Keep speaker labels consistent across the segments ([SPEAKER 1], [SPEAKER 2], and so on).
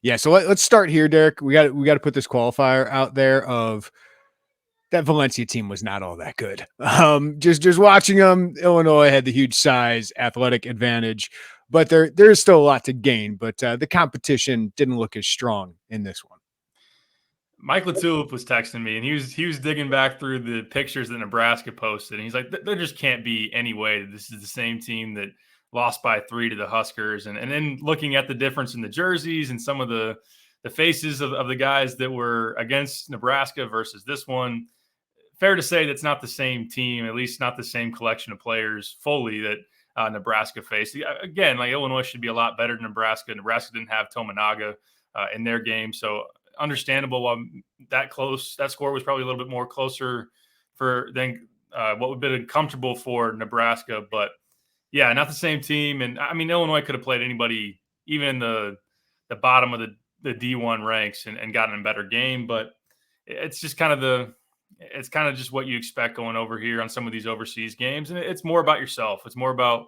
[SPEAKER 1] Yeah, so let's start here, Derek. We got to put this qualifier out there of that Valencia team was not all that good. Just watching them, Illinois had the huge size, athletic advantage, but there's still a lot to gain. But the competition didn't look as strong in this one.
[SPEAKER 2] Mike Latulip was texting me, and he was digging back through the pictures that Nebraska posted, and he's like, "There just can't be any way that this is the same team that lost by 3 to the Huskers." And then looking at the difference in the jerseys and some of the faces of the guys that were against Nebraska versus this one, fair to say that's not the same team, at least not the same collection of players fully that Nebraska faced. Again, like Illinois should be a lot better than Nebraska. Nebraska didn't have Tominaga in their game, so understandable why that score was probably a little bit more closer than what would have been comfortable for Nebraska. But yeah, not the same team. And I mean, Illinois could have played anybody, even in the bottom of the D1 ranks and gotten a better game. But it's just kind of just what you expect going over here on some of these overseas games. And it's more about yourself. It's more about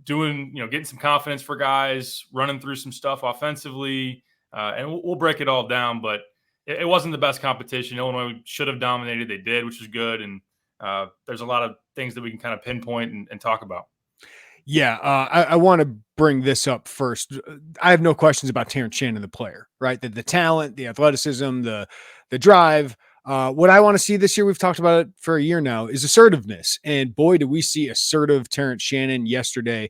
[SPEAKER 2] getting some confidence for guys, running through some stuff offensively. And we'll break it all down, but it wasn't the best competition. Illinois should have dominated. They did, which was good. And there's a lot of things that we can kind of pinpoint and talk about.
[SPEAKER 1] Yeah, I want to bring this up first. I have no questions about Terrence Shannon, the player, right? The talent, the athleticism, the drive. What I want to see this year, we've talked about it for a year now, is assertiveness. And boy, do we see assertive Terrence Shannon yesterday.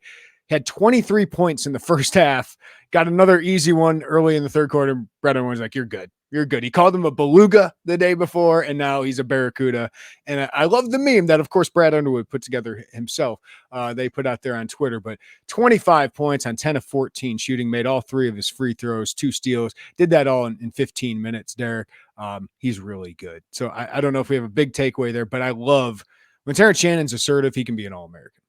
[SPEAKER 1] Had 23 points in the first half, got another easy one early in the third quarter. Brett was like, "You're good. You're good." He called him a beluga the day before, and now he's a barracuda. And I love the meme that, of course, Brad Underwood put together himself. They put out there on Twitter, but 25 points on 10 of 14 shooting, made all 3 of his free throws, 2 steals, did that all in 15 minutes, Derek. He's really good. So I don't know if we have a big takeaway there, but I love when Terrence Shannon's assertive, he can be an All-American.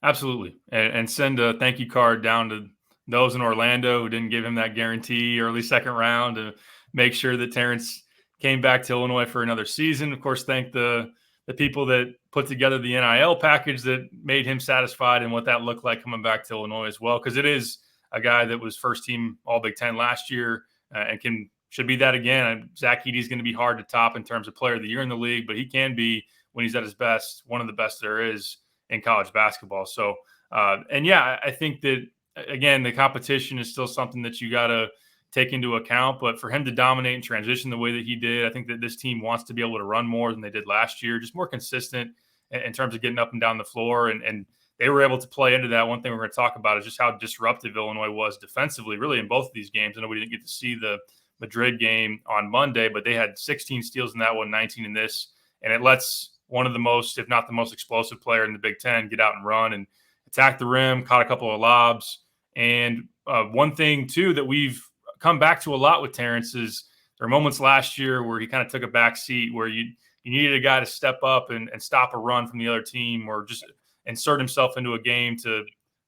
[SPEAKER 2] Absolutely. And send a thank you card down to those in Orlando who didn't give him that guarantee early second round to make sure that Terrence came back to Illinois for another season. Of course, thank the people that put together the NIL package that made him satisfied and what that looked like coming back to Illinois as well, because it is a guy that was first team All Big Ten last year and should be that again. Zach Edey's going to be hard to top in terms of player of the year in the league, but he can be, when he's at his best, one of the best there is in college basketball. So, I think that, again, the competition is still something that you got to take into account. But for him to dominate and transition the way that he did, I think that this team wants to be able to run more than they did last year, just more consistent in terms of getting up and down the floor. And they were able to play into that. One thing we're going to talk about is just how disruptive Illinois was defensively, really, in both of these games. I know we didn't get to see the Madrid game on Monday, but they had 16 steals in that one, 19 in this. And it lets one of the most, if not the most explosive player in the Big Ten, get out and run and attack the rim, caught a couple of lobs. And one thing, too, that we've come back to a lot with Terrence is there were moments last year where he kind of took a back seat, where you needed a guy to step up and stop a run from the other team, or just insert himself into a game to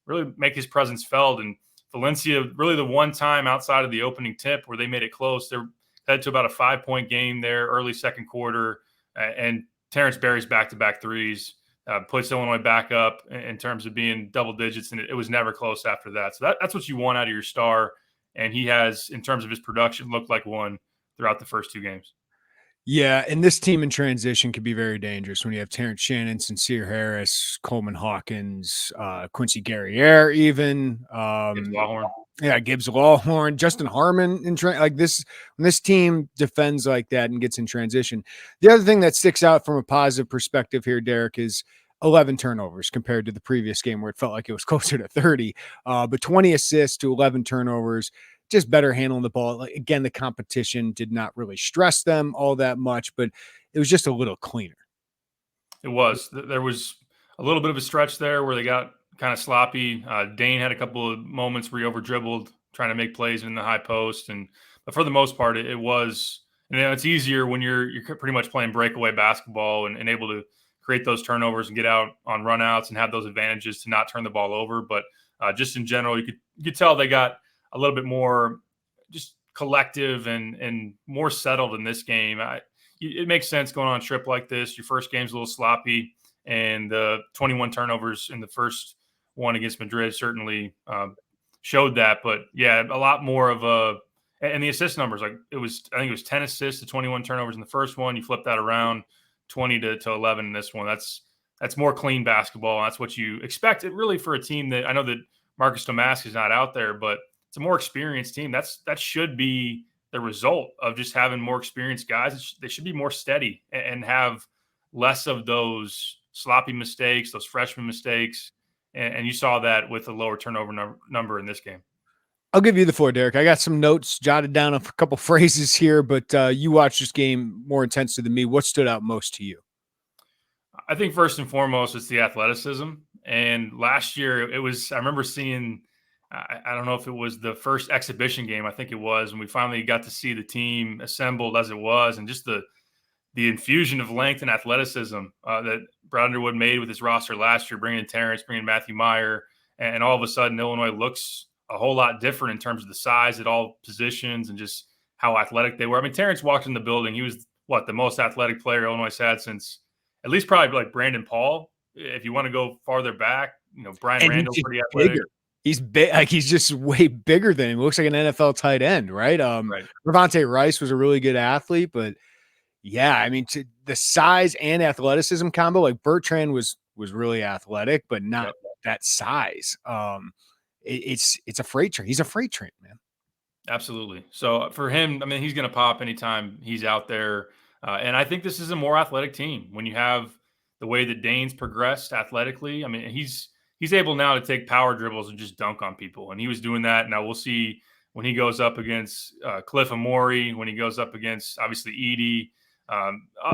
[SPEAKER 2] really make his presence felt. And Valencia, really the one time outside of the opening tip where they made it close, they're headed to about a 5-point game there, early second quarter, and Terrence buries back-to-back threes, puts Illinois back up in terms of being double digits, and it was never close after that. So that's what you want out of your star, and he has, in terms of his production, looked like one throughout the first 2 games.
[SPEAKER 1] Yeah, and this team in transition could be very dangerous when you have Terrence Shannon, Sincere Harris, Coleman Hawkins, Quincy Guerriere, even.
[SPEAKER 2] Gibbs Lawhorn.
[SPEAKER 1] Yeah, Gibbs Lawhorn, Justin Harmon like this. When this team defends like that and gets in transition, the other thing that sticks out from a positive perspective here, Derek, is 11 turnovers compared to the previous game where it felt like it was closer to 30. But 20 assists to 11 turnovers, just better handling the ball. Like, again, the competition did not really stress them all that much, but it was just a little cleaner.
[SPEAKER 2] It was. There was a little bit of a stretch there where they got kind of sloppy. Dane had a couple of moments where he over dribbled, trying to make plays in the high post, but for the most part, it was. And it's easier when you're pretty much playing breakaway basketball and able to create those turnovers and get out on runouts and have those advantages to not turn the ball over. But just in general, you could tell they got a little bit more just collective and more settled in this game. It makes sense going on a trip like this. Your first game's a little sloppy, and the 21 turnovers in the first one against Madrid certainly showed that. But yeah, a lot more of a, and the assist numbers, like I think it was 10 assists to 21 turnovers in the first one. You flip that around, 20 to 11 in this one. That's more clean basketball. And that's what you expect it really for a team that, I know that Marcus Domask is not out there, but it's a more experienced team. That should be the result of just having more experienced guys. They should be more steady and have less of those sloppy mistakes, those freshman mistakes. And you saw that with a lower turnover number in this game.
[SPEAKER 1] I'll give you the floor, Derek. I got some notes jotted down, a couple phrases here, but you watched this game more intensely than me. What stood out most to you?
[SPEAKER 2] I think first and foremost, it's the athleticism. And last year, I remember seeing, I don't know if it was the first exhibition game, I think it was, and we finally got to see the team assembled as it was, and just the infusion of length and athleticism that Brad Underwood made with his roster last year, bringing in Terrence, bringing in Matthew Meyer, and all of a sudden Illinois looks a whole lot different in terms of the size at all positions and just how athletic they were. I mean, Terrence walked in the building. He was, the most athletic player Illinois had since at least probably like Brandon Paul. If you want to go farther back, Brian Randall, pretty athletic.
[SPEAKER 1] Bigger. He's big, like he's just way bigger than him. Looks like an NFL tight end, right?
[SPEAKER 2] Right.
[SPEAKER 1] Ravonte Rice was a really good athlete, but yeah, I mean, the size and athleticism combo, like Bertrand was really athletic, but not that size. It's a freight train. He's a freight train, man.
[SPEAKER 2] Absolutely. So for him, I mean, he's going to pop anytime he's out there. And I think this is a more athletic team when you have the way that Dane's progressed athletically. I mean, he's able now to take power dribbles and just dunk on people. And he was doing that. Now we'll see when he goes up against Cliff Amori, when he goes up against obviously Edey,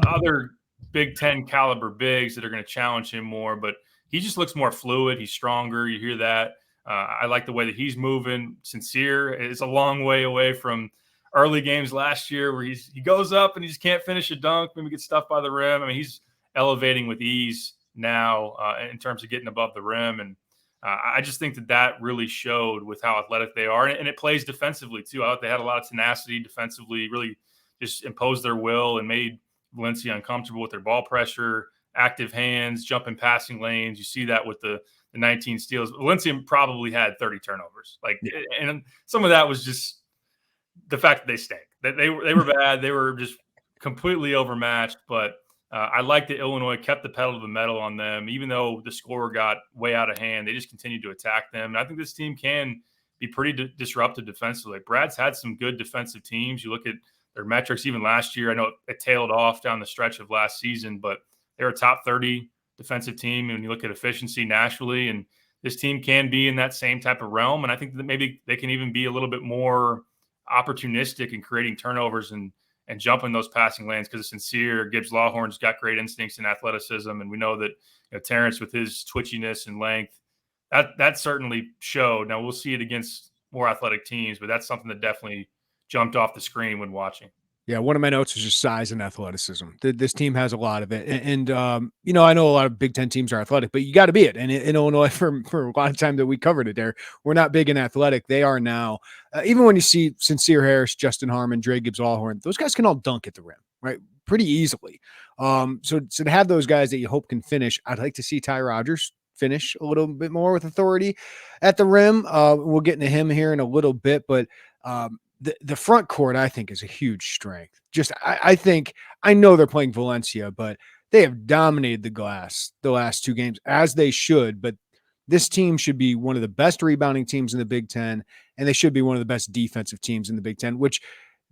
[SPEAKER 2] other Big Ten caliber bigs that are going to challenge him more, but he just looks more fluid. He's stronger. You hear that. I like the way that he's moving. Sincere is a long way away from early games last year where he goes up and he just can't finish a dunk, maybe get stuffed by the rim. I mean, he's elevating with ease now in terms of getting above the rim. And I just think that really showed with how athletic they are. And it plays defensively too. I thought they had a lot of tenacity defensively, really just imposed their will and made Valencia uncomfortable with their ball pressure, active hands, jumping passing lanes. You see that with the 19 steals. Valencia probably had 30 turnovers. And some of that was just the fact that they stank. That they were bad. They were just completely overmatched. But I like that Illinois kept the pedal to the metal on them, even though the score got way out of hand. They just continued to attack them. And I think this team can be pretty disruptive defensively. Brad's had some good defensive teams. You look at their metrics, even last year. I know it tailed off down the stretch of last season, but they're a top 30 defensive team. And when you look at efficiency nationally, and this team can be in that same type of realm. And I think that maybe they can even be a little bit more opportunistic in creating turnovers and jumping those passing lanes, because Sincere, Gibbs Lawhorn's got great instincts and athleticism. And we know that Terrence with his twitchiness and length, that certainly showed. Now we'll see it against more athletic teams, but that's something that definitely jumped off the screen when watching.
[SPEAKER 1] Yeah, one of my notes is just size and athleticism. This team has a lot of it, and I know a lot of Big Ten teams are athletic, but you got to be it. And in Illinois, for a lot of time that we covered it there, we're not big and athletic. They are now. Even when you see Sincere Harris, Justin Harmon, Dre Gibbs Allhorn, those guys can all dunk at the rim, right? Pretty easily. So to have those guys that you hope can finish, I'd like to see Ty Rodgers finish a little bit more with authority at the rim. We'll get into him here in a little bit, but the front court, I think, is a huge strength. Just, I think, I know they're playing Valencia, but they have dominated the glass the last two games, as they should. But this team should be one of the best rebounding teams in the Big Ten, and they should be one of the best defensive teams in the Big Ten, which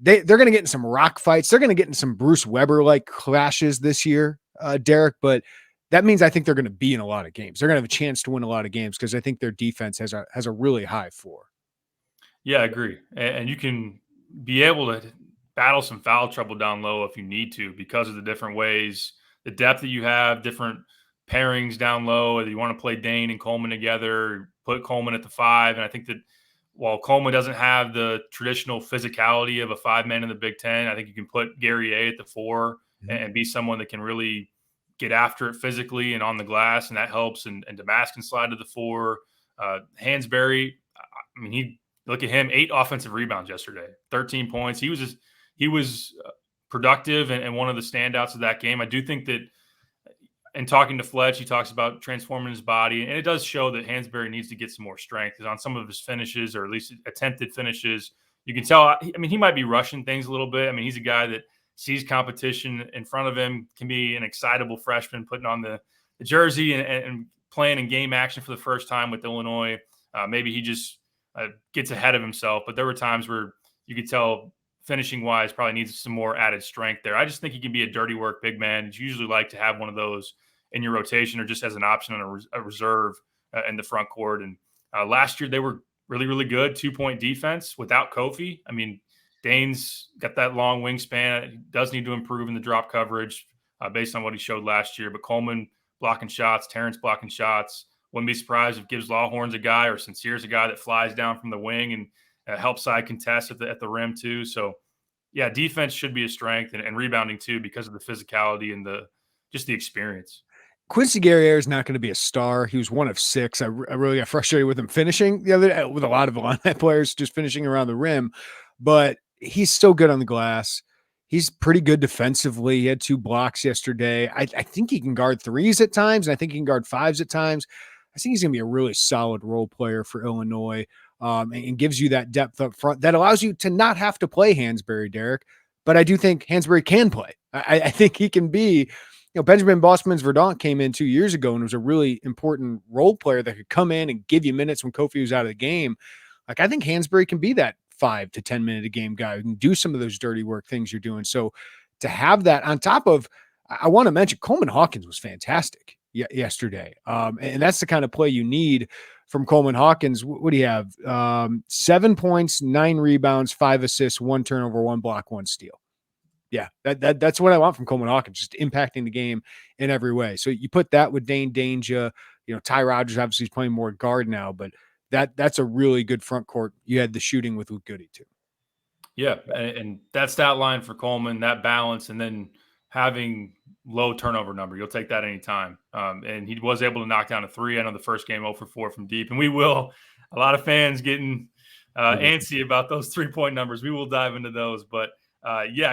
[SPEAKER 1] they're going to get in some rock fights. They're going to get in some Bruce Weber-like clashes this year, Derek, but that means I think they're going to be in a lot of games. They're going to have a chance to win a lot of games because I think their defense has a really high floor.
[SPEAKER 2] Yeah, I agree. And you can be able to battle some foul trouble down low if you need to, because of the different ways, the depth that you have, different pairings down low, whether you want to play Dane and Coleman together, put Coleman at the 5. And I think that while Coleman doesn't have the traditional physicality of a 5-man in the Big Ten, I think you can put Gary A at the 4 and be someone that can really get after it physically and on the glass, and that helps. And Damas can slide to the 4. Hansberry, I mean, look at him, 8 offensive rebounds yesterday, 13 points. He was productive and one of the standouts of that game. I do think that in talking to Fletch, he talks about transforming his body, and it does show that Hansberry needs to get some more strength. Because on some of his finishes, or at least attempted finishes, you can tell. I mean, he might be rushing things a little bit. I mean, he's a guy that sees competition in front of him, can be an excitable freshman putting on the jersey and playing in game action for the first time with Illinois. Maybe he just gets ahead of himself, but there were times where you could tell finishing wise probably needs some more added strength there. I just think he can be a dirty work big man. It's usually like to have one of those in your rotation or just as an option on a reserve in the front court. And last year they were really, really good 2-point defense without Kofi. I mean, Dane's got that long wingspan. He does need to improve in the drop coverage based on what he showed last year. But Coleman blocking shots, Terrence blocking shots. Wouldn't be surprised if Gibbs Lawhorn's a guy or Sincere's a guy that flies down from the wing and helps side contest at the rim too. So, yeah, defense should be a strength and rebounding too because of the physicality and just the experience.
[SPEAKER 1] Quincy Guerriere is not going to be a star. He was 1 of 6. I really got frustrated with him finishing the other day, with a lot of Illini players just finishing around the rim, but he's so good on the glass. He's pretty good defensively. He had 2 blocks yesterday. I think he can guard 3s at times, and I think he can guard 5s at times. I think he's going to be a really solid role player for Illinois, and gives you that depth up front that allows you to not have to play Hansberry, Derek. But I do think Hansberry can play. I think he can be. Benjamin Bosmans-Verdonk came in 2 years ago and was a really important role player that could come in and give you minutes when Kofi was out of the game. Like, I think Hansberry can be that 5 to 10 minute a game guy who can do some of those dirty work things you're doing. So to have that on top of, I want to mention Coleman Hawkins was fantastic yesterday. And that's the kind of play you need from Coleman Hawkins. What do you have? 7 points, 9 rebounds, 5 assists, 1 turnover, 1 block, 1 steal. Yeah, that's what I want from Coleman Hawkins, just impacting the game in every way. So you put that with Dane Danger, Ty Rodgers obviously is playing more guard now, but that's a really good front court. You had the shooting with Luke Goody too.
[SPEAKER 2] Yeah, and that stat line for Coleman, that balance, and then having low turnover number, you'll take that anytime. And he was able to knock down a 3. I know the first game 0 for 4 from deep, and a lot of fans getting antsy about those 3-point numbers. We will dive into those, but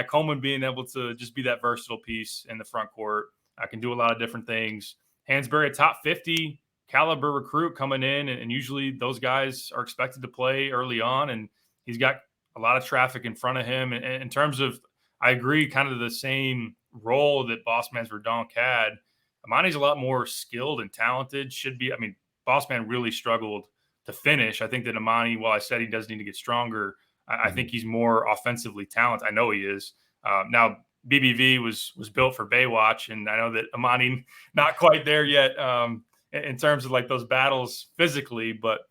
[SPEAKER 2] Coleman being able to just be that versatile piece in the front court. I can do a lot of different things. Hansberry, a top 50 caliber recruit coming in, and usually those guys are expected to play early on, and he's got a lot of traffic in front of him. And in terms of, I agree, kind of the same role that Bosmans-Verdonk had. Amani's a lot more skilled and talented. Bossman really struggled to finish. I think that Amani, while I said he does need to get stronger, I think he's more offensively talented. I know he is. Now, BBV was built for Baywatch, and I know that Amani not quite there yet in terms of like those battles physically. But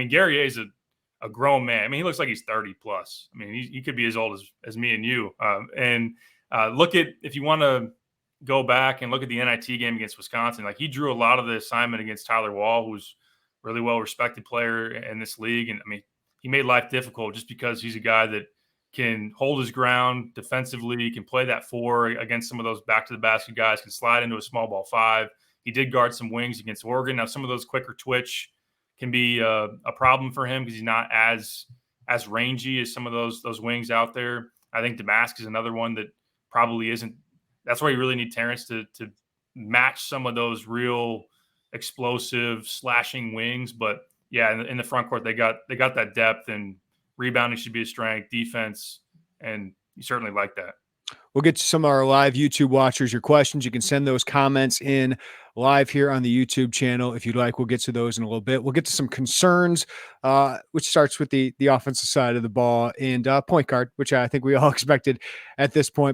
[SPEAKER 2] Guerrier is a grown man. He looks like he's 30 plus. He could be as old as me and you. If you want to go back and look at the NIT game against Wisconsin, like he drew a lot of the assignment against Tyler Wall, who's a really well respected player in this league, and he made life difficult just because he's a guy that can hold his ground defensively, can play that 4 against some of those back-to-the-basket guys, can slide into a small ball 5. He did guard some wings against Oregon. Now, some of those quicker twitch can be a problem for him because he's not as rangy as some of those wings out there. I think Damask is another one that probably isn't. That's why you really need Terrence to match some of those real explosive slashing wings. But yeah, in the front court, they got that depth, and rebounding should be a strength, defense, and you certainly like that.
[SPEAKER 1] We'll get to some of our live YouTube watchers, your questions. You can send those comments in live here on the YouTube channel if you'd like. We'll get to those in a little bit. We'll get to some concerns, which starts with the offensive side of the ball, and point guard, which I think we all expected at this point. But